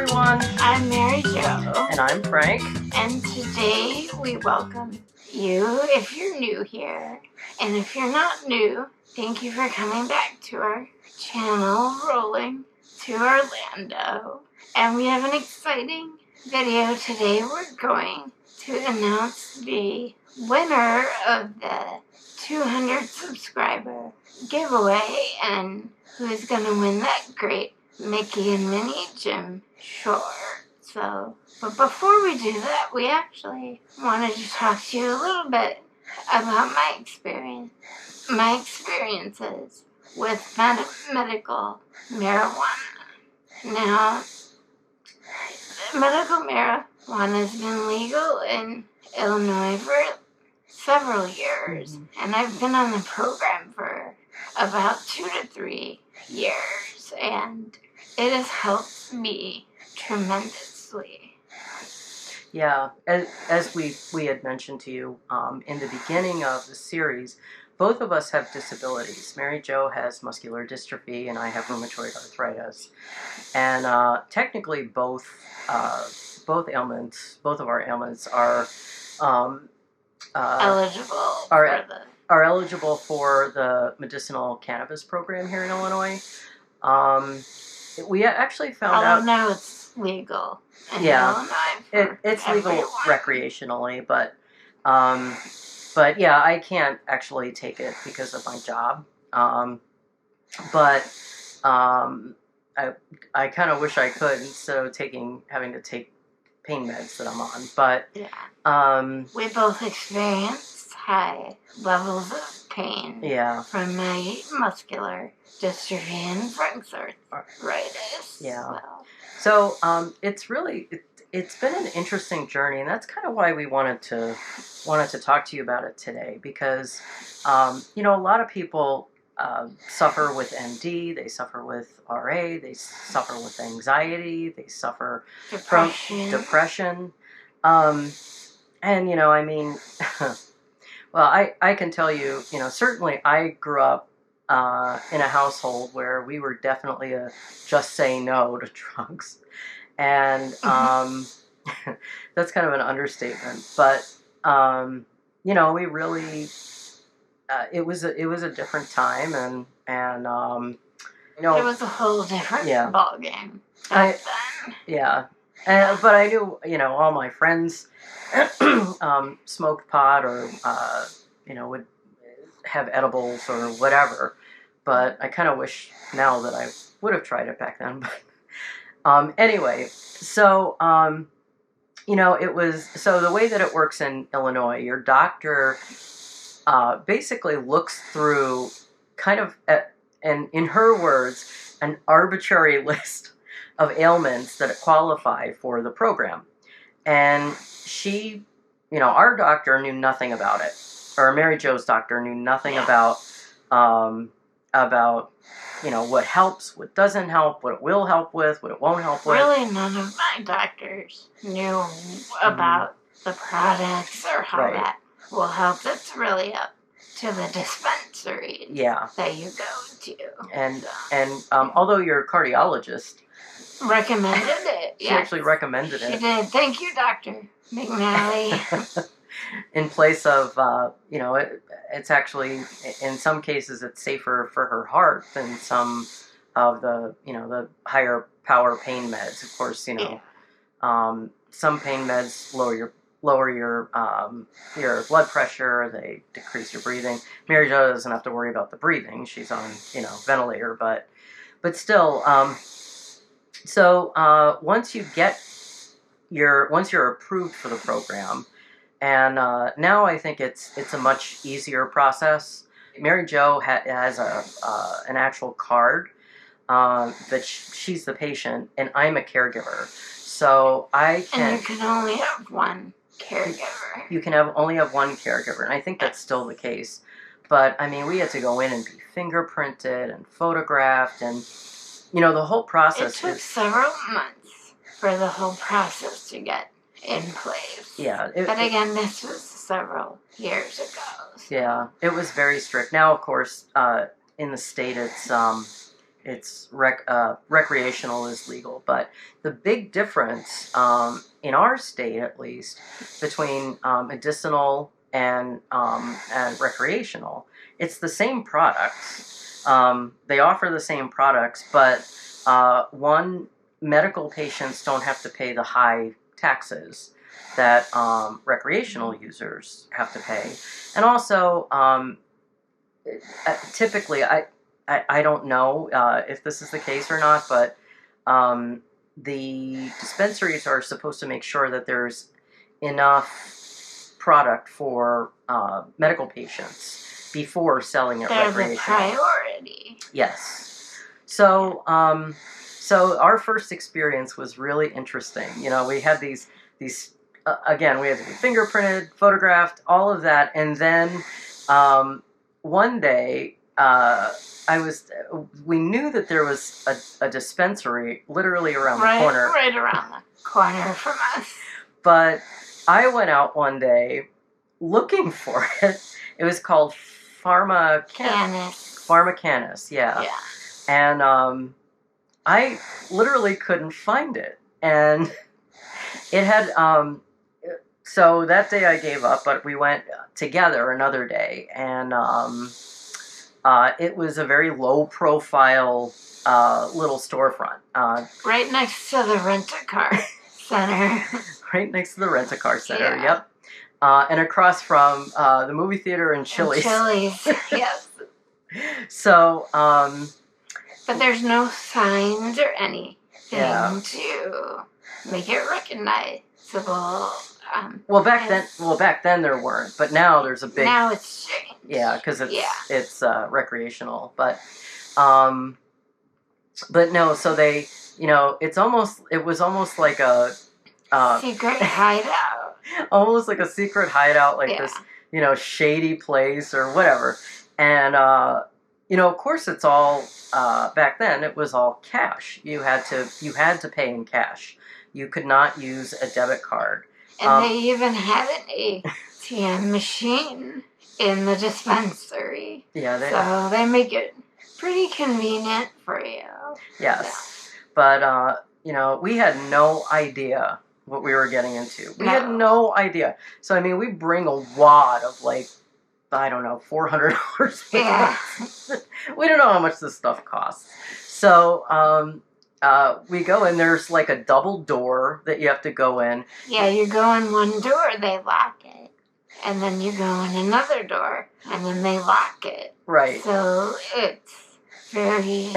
everyone. I'm Mary Jo. And I'm Frank. And today we welcome you if you're new here. And if you're not new, thank you for coming back to our channel, Rolling to Orlando. And we have an exciting video today. We're going to announce the winner of the 200 subscriber giveaway and who's going to win that great Mickey and Minnie Gym short. But before we do that, we actually wanted to talk to you a little bit about my experiences with medical marijuana. Now, medical marijuana has been legal in Illinois for several years, and I've been on the program for about 2 to 3 years, and it has helped me tremendously. Yeah, as we had mentioned to you in the beginning of the series, both of us have disabilities. Mary Jo has muscular dystrophy, and I have rheumatoid arthritis. And technically, both of our ailments are eligible for the medicinal cannabis program here in Illinois. We actually found out. Now it's legal in Illinois. It's legal recreationally, but yeah, I can't actually take it because of my job. I kind of wish I could instead of having to take pain meds that I'm on. But we both experienced high levels of pain from my muscular dystrophy and Frank's arthritis. Yeah. So it's been an interesting journey, and that's kind of why we wanted to talk to you about it today, because a lot of people suffer with MD, they suffer with RA, they suffer with anxiety, they suffer from depression. And well, I can tell you, certainly I grew up in a household where we were definitely just say no to drugs. And that's kind of an understatement. But, we really, it was a different time. And it was a whole different ballgame back then. Yeah. But I knew, all my friends smoked pot or, would have edibles or whatever. But I kind of wish now that I would have tried it back then. But anyway, so it was the way that it works in Illinois. Your doctor basically looks through kind of and in her words, an arbitrary list of ailments that qualify for the program, and she, our doctor knew nothing about it, or Mary Jo's doctor knew nothing about what helps, what doesn't help, what it will help with, what it won't help with. Really, none of my doctors knew about the products or how that will help. It's really up to the dispensary that you go to. And although your cardiologist recommended it, she actually recommended it. She did. Thank you, Dr. McNally. In place of, it's actually, in some cases, it's safer for her heart than some of the, the higher power pain meds. Of course, some pain meds lower your blood pressure. They decrease your breathing. Mary Jo doesn't have to worry about the breathing. She's on, ventilator, but still. So once you're approved for the program. And now I think it's a much easier process. Mary Jo has an actual card that she's the patient, and I'm a caregiver. So I can. And you can only have one caregiver. You can only have one caregiver, and I think that's still the case. But we had to go in and be fingerprinted and photographed, and the whole process. It took several months for the whole process to get in place. Yeah. But again, this was several years ago. So. Yeah, it was very strict. Now, of course, in the state, it's it's recreational is legal. But the big difference, in our state at least, between medicinal and recreational, it's the same products. They offer the same products, but one, medical patients don't have to pay the high taxes that recreational users have to pay, and also typically, I don't know if this is the case or not, but the dispensaries are supposed to make sure that there's enough product for medical patients before selling it They're the recreational. priority. Yes. So our first experience was really interesting. You know, we had these again, we had to be fingerprinted, photographed, all of that, and then one day we knew that there was a dispensary literally around the corner. Right around the corner from us. But I went out one day looking for it. It was called Pharmacanis, yeah. And I literally couldn't find it. And it had, so that day I gave up, but we went together another day. And it was a very low profile little storefront. Right next to the rent-a-car center. Right next to the rent-a-car center, Yeah. yep. And across from the movie theater and Chili's. Chili's, yes. So, but there's no signs or anything Yeah. to make it recognizable. well, back then there weren't, but now there's a big. Now it's changed. Yeah, because it's recreational, but no. So they, it was almost like a secret hideout. almost like a secret hideout, like this, shady place or whatever. And of course, it's all back then. It was all cash. You had to pay in cash. You could not use a debit card. And they even had an ATM machine in the dispensary. Yeah, so they make it pretty convenient for you. Yes, but we had no idea what we were getting into. We had no idea. So I mean, we bring a wad of I don't know, $400. Yeah. We don't know how much this stuff costs. So we go in. There's like a double door that you have to go in. Yeah, you go in one door, they lock it. And then you go in another door, and then they lock it. Right. So it's very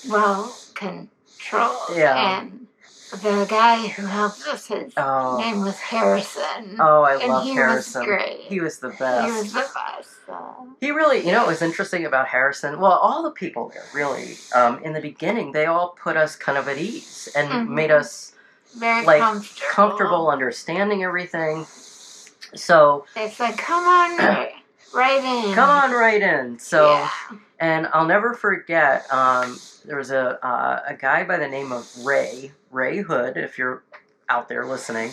well controlled. Yeah. And the guy who helped us, his name was Harrison. Oh, I love Harrison. He was great. He was the best. He was the best. He really, what was interesting about Harrison, well, all the people there, really, in the beginning, they all put us kind of at ease and made us very comfortable understanding everything. So they said, come on right in. Come on right in. So, yeah. And I'll never forget, there was a guy by the name of Ray Hood, if you're out there listening.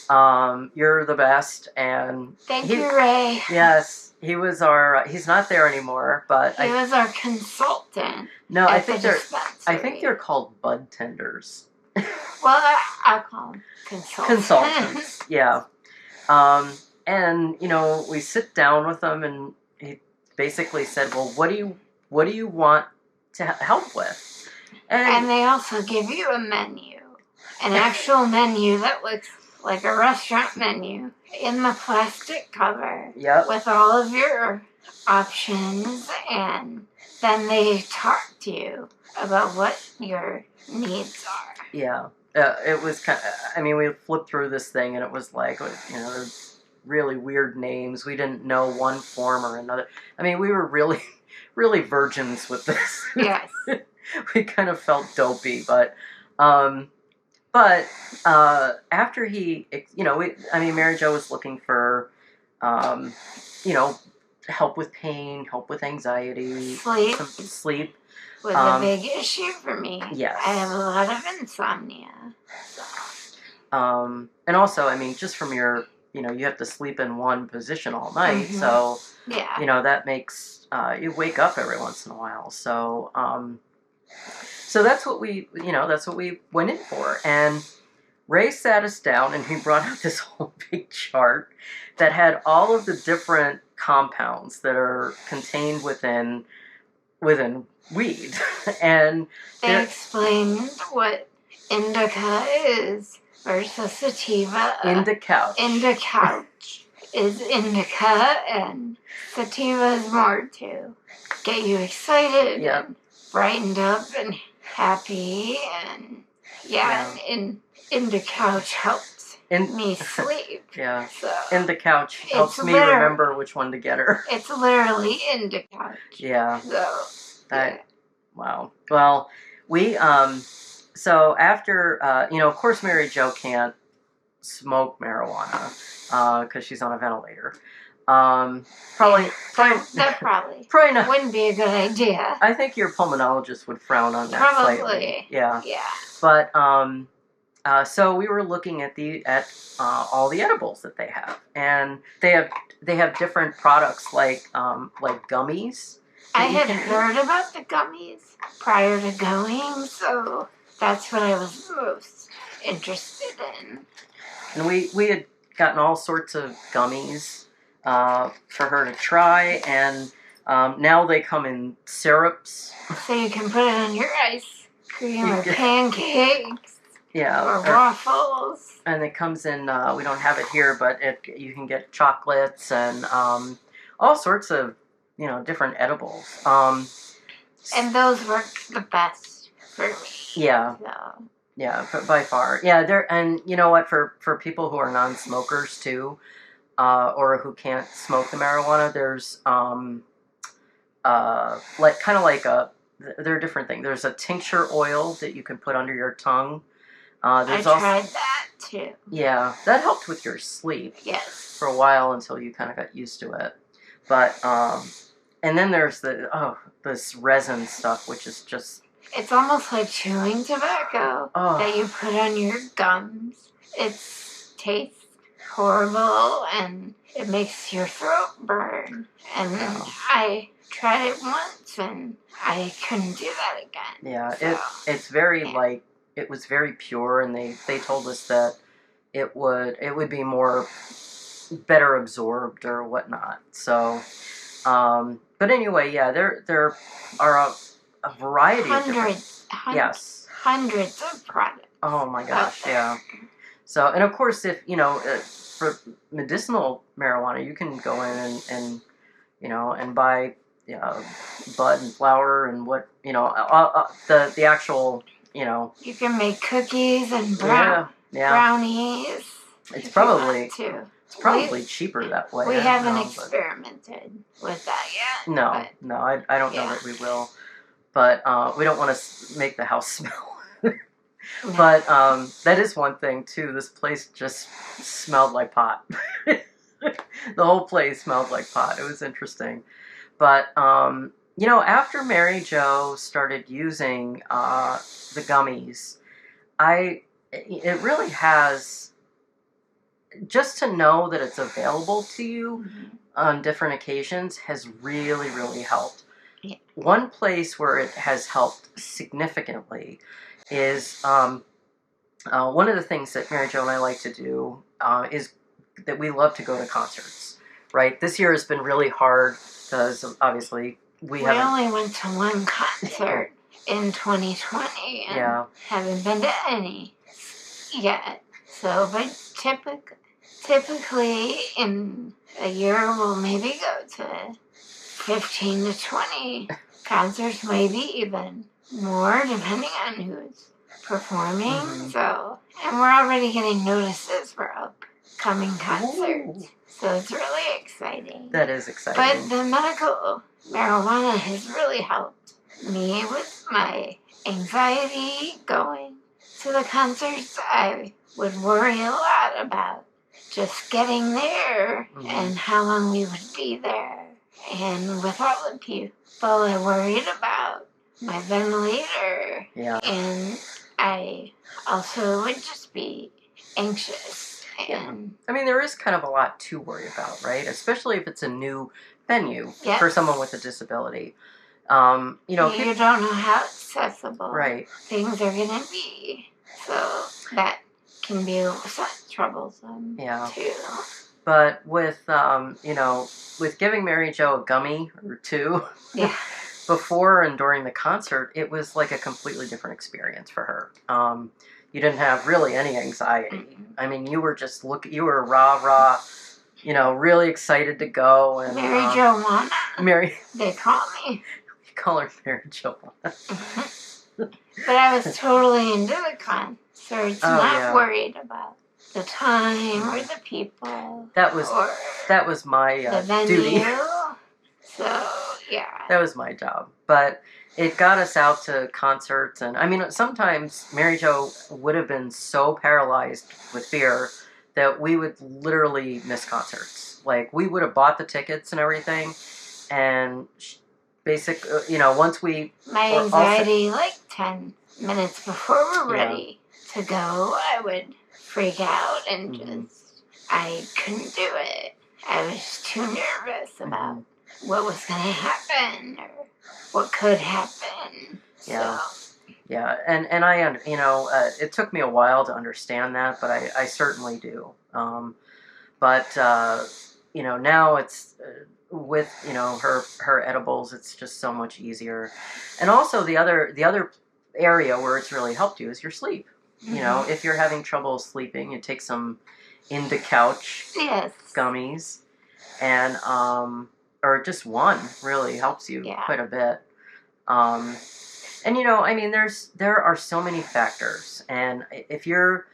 You're the best. And Thank you, Ray. Yes, he was he's not there anymore, but he was our consultant. No, I think they're called bud tenders. Well, I'll call them consultants. Yeah. And we sit down with them, and he basically said, "Well, what do you want to help with?" And they also give you a menu, an actual menu that looks like a restaurant menu in the plastic cover. Yep. With all of your options, and then they talk to you about what your needs are. Yeah. It was kind of, I mean, we flipped through this thing, and it was like, there's really weird names. We didn't know one form or another. I mean, we were really, really virgins with this. Yes. We kind of felt dopey, but after he, Mary Jo was looking for, help with pain, help with anxiety, sleep. Was a big issue for me. Yes. I have a lot of insomnia. So. And also, I mean, just from your you have to sleep in one position all night. Mhm. So, Yeah. that makes you wake up every once in a while. So, so that's what we went in for. And Ray sat us down and he brought out this whole big chart that had all of the different compounds that are contained within weed. And They explained what indica is versus sativa. indica. Indica is indica, and sativa is more to get you excited Yep. and brightened up and happy, and and indica helps me sleep. Yeah. So In the couch helps it's me remember which one to get her. It's literally indica. Yeah. So Wow. Well, we so after of course Mary Jo can't smoke marijuana because she's on a ventilator. Probably not. Wouldn't be a good idea. I think your pulmonologist would frown on that Probably. slightly. Yeah. Yeah. But so we were looking at all the edibles that they have, and they have different products like gummies. I had heard about the gummies prior to going, so that's what I was most interested in. And we had gotten all sorts of gummies for her to try, and now they come in syrups. So you can put it on your ice cream or pancakes. Yeah. Or waffles. And it comes in, we don't have it here, but you can get chocolates and all sorts of, different edibles. And those work the best for me. Yeah. So. Yeah, by far. Yeah, and you know what, for people who are non-smokers too, or who can't smoke the marijuana, there's there are different things. There's a tincture oil that you can put under your tongue. I tried that too. Yeah, that helped with your sleep. Yes. For a while until you kind of got used to it. But and then there's this resin stuff, which is just. It's almost like chewing tobacco that you put on your gums. It tastes horrible and it makes your throat burn. And I tried it once and I couldn't do that again. Yeah, so, it's very it was very pure, and they told us that it would be better absorbed or whatnot. So, but anyway, yeah, there are a variety of different. Yes. Hundreds of products. Oh my gosh, yeah. So, and of course, if for medicinal marijuana, you can go in and and buy bud and flower and what the actual You can make cookies and brownies. It's probably cheaper that way. We haven't experimented with that yet. No, I don't know that we will. But we don't want to make the house smell. But that is one thing, too. This place just smelled like pot. The whole place smelled like pot. It was interesting. But, after Mary Jo started using the gummies, it really has, just to know that it's available to you on different occasions has really, really helped. Yeah. One place where it has helped significantly is one of the things that Mary Jo and I like to do is that we love to go to concerts, right? This year has been really hard because obviously we only went to one concert in 2020 and haven't been to any yet. So, but typically in a year we'll maybe go to 15 to 20 concerts, maybe even more, depending on who's performing. Mm-hmm. So, and we're already getting notices for upcoming concerts. Ooh. So it's really exciting. That is exciting. But the medical marijuana has really helped me with my anxiety going to the concerts. I would worry a lot about just getting there and how long we would be there. And with all the people, I worried about my ventilator. Yeah. And I also would just be anxious And I mean, there is kind of a lot to worry about, right? Especially if it's a new venue Yes. for someone with a disability. you don't know how accessible right. things are going to be. So that can be troublesome, Yeah. too. But with, with giving Mary Jo a gummy or two Yeah. before and during the concert, it was like a completely different experience for her. You didn't have really any anxiety. Mm-hmm. I mean, you were just you were rah, really excited to go. And Mary Joanna. Mary. They call me. You call her Mary Joanna. But I was totally into the concerts, not worried about the time or the people. That was my the venue. duty. So, yeah. That was my job. But it got us out to concerts. And I mean, sometimes Mary Jo would have been so paralyzed with fear that we would literally miss concerts. Like, we would have bought the tickets and everything. And once we... My anxiety, 10 minutes before we're ready to go, I would freak out and just... I couldn't do it. I was too nervous about what was going to happen or what could happen. Yeah. So. Yeah, and I, it took me a while to understand that, but I certainly do. But now it's with her edibles, it's just so much easier. And also the other area where it's really helped you is your sleep. Mm-hmm. If you're having trouble sleeping, you take some Indica Couch gummies, and or just one really helps you quite a bit. And there are so many factors, and if you're,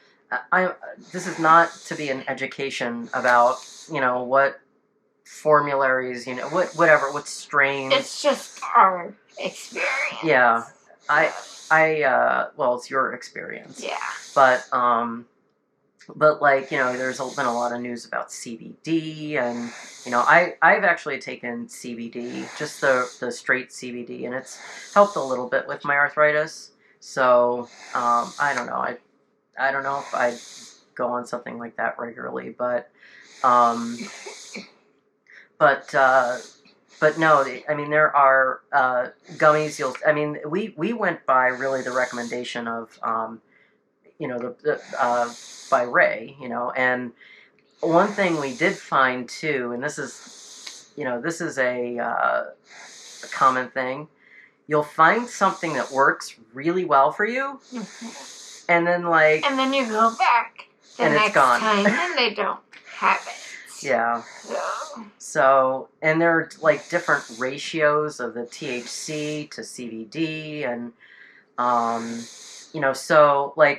this is not to be an education about what formularies, what strains. It's just our experience. Yeah, well, it's your experience. Yeah. But there's been a lot of news about CBD, and I've actually taken CBD, just the straight CBD, and it's helped a little bit with my arthritis. So I don't know. I don't know if I'd go on something like that regularly, but no. I mean, there are gummies. We went by really the recommendation of by Ray, and one thing we did find too, and this is a common thing. You'll find something that works really well for you, and then you go back the and next it's gone. time, and they don't have it. Yeah. So, and there are different ratios of the THC to CBD, and so I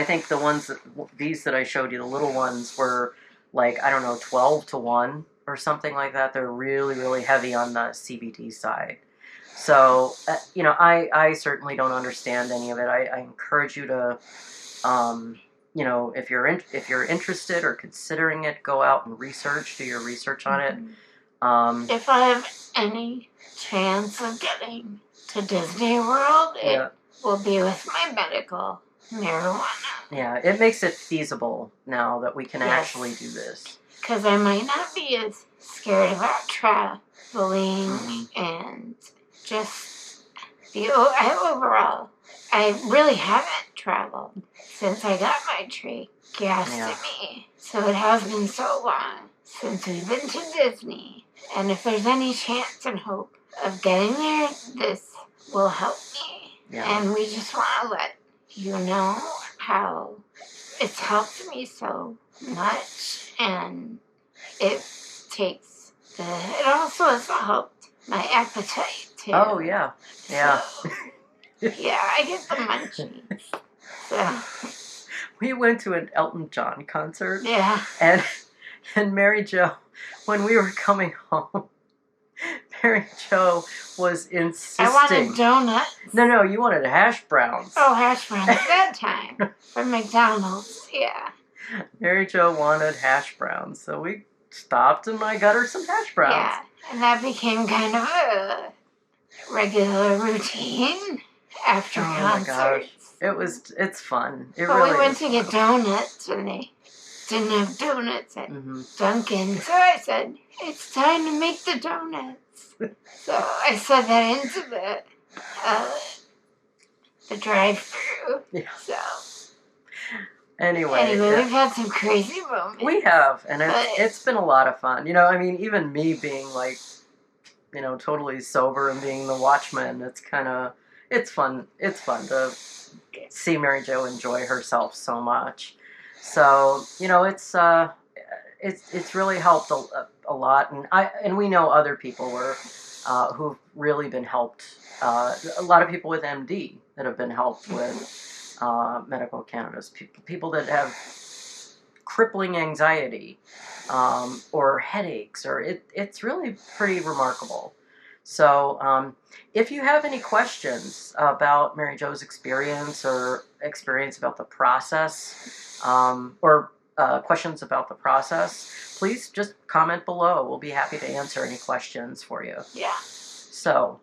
think the ones these that I showed you, the little ones were 12 to 1 or something like that. They're really, really heavy on the CBD side. So, I certainly don't understand any of it. I encourage you to, if you're interested or considering it, go out and do your research on it. If I have any chance of getting to Disney World, it will be with my medical marijuana. Yeah, it makes it feasible now that we can actually do this. Because I might not be as scared about traveling and just overall. I really haven't traveled since I got my tracheostomy. So it has been so long since we've been to Disney. And if there's any chance and hope of getting there, this will help me. Yeah. And we just want to let you know how it's helped me so much. And it also has helped my appetite too. Oh, yeah. Yeah. So, yeah, I get the munchies. So. We went to an Elton John concert. Yeah. And Mary Jo, when we were coming home, Mary Jo was insisting. I wanted donuts. No, you wanted hash browns. Oh, hash browns at that time from McDonald's. Yeah. Mary Jo wanted hash browns, so we stopped and I got her some hash browns. Yeah, and that became kind of a regular routine after concerts. My gosh. It's fun. We went to get donuts and they didn't have donuts at Mm-hmm. Dunkin'. So I said, it's time to make the donuts. So I set that into the drive-through. Yeah. So Anyway, we've had some crazy moments. we have, and But- it's been a lot of fun. I mean, even me being like, totally sober and being the watchman, it's fun. It's fun to see Mary Jo enjoy herself so much. So it's really helped a lot, and we know other people who've really been helped. A lot of people with MD that have been helped with medical cannabis. People that have crippling anxiety or headaches, or it's really pretty remarkable. So if you have any questions about Mary Jo's experience or experience about the process, or questions about the process, please just comment below. We'll be happy to answer any questions for you. Yeah. So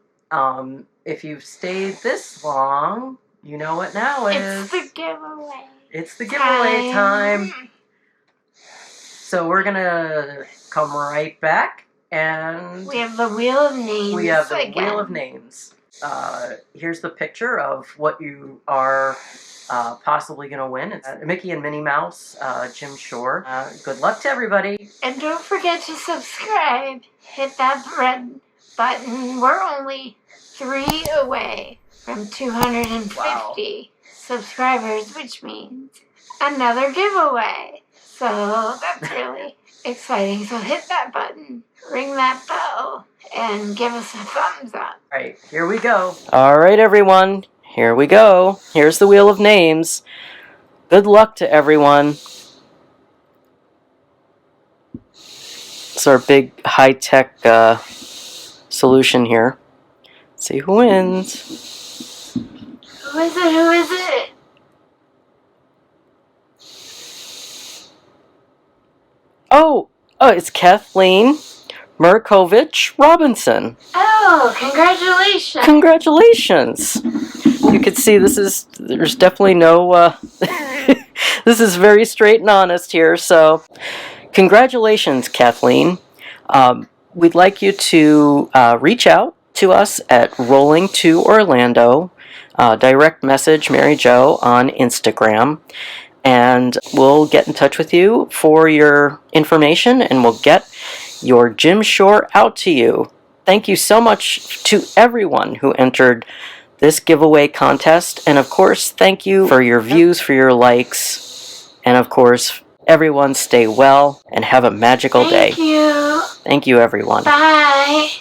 if you've stayed this long, you know what now is. It's the giveaway. It's the giveaway time. So we're going to come right back, and We have the Wheel of Names. we have the again. Wheel of Names. Here's the picture of what you are possibly going to win. It's Mickey and Minnie Mouse, Jim Shore. Good luck to everybody. And don't forget to subscribe. Hit that red button. We're only 3 away from 250 subscribers, which means another giveaway. So that's really exciting. So hit that button, ring that bell, and give us a thumbs up. All right, here we go. All right, everyone. Here we go. Here's the Wheel of Names. Good luck to everyone. It's our big high-tech solution here. Let's see who wins. Who is it? Who is it? Oh, it's Kathleen Murkovich Robinson. Oh, congratulations. Congratulations. You can see there's definitely no, this is very straight and honest here, so congratulations, Kathleen. We'd like you to reach out to us at Rolling to Orlando, direct message Mary Jo on Instagram, and we'll get in touch with you for your information, and we'll get your Jim Shore out to you. Thank you so much to everyone who entered this giveaway contest, and of course, thank you for your views, for your likes, and of course, everyone stay well and have a magical day. Thank you. Thank you, everyone. Bye.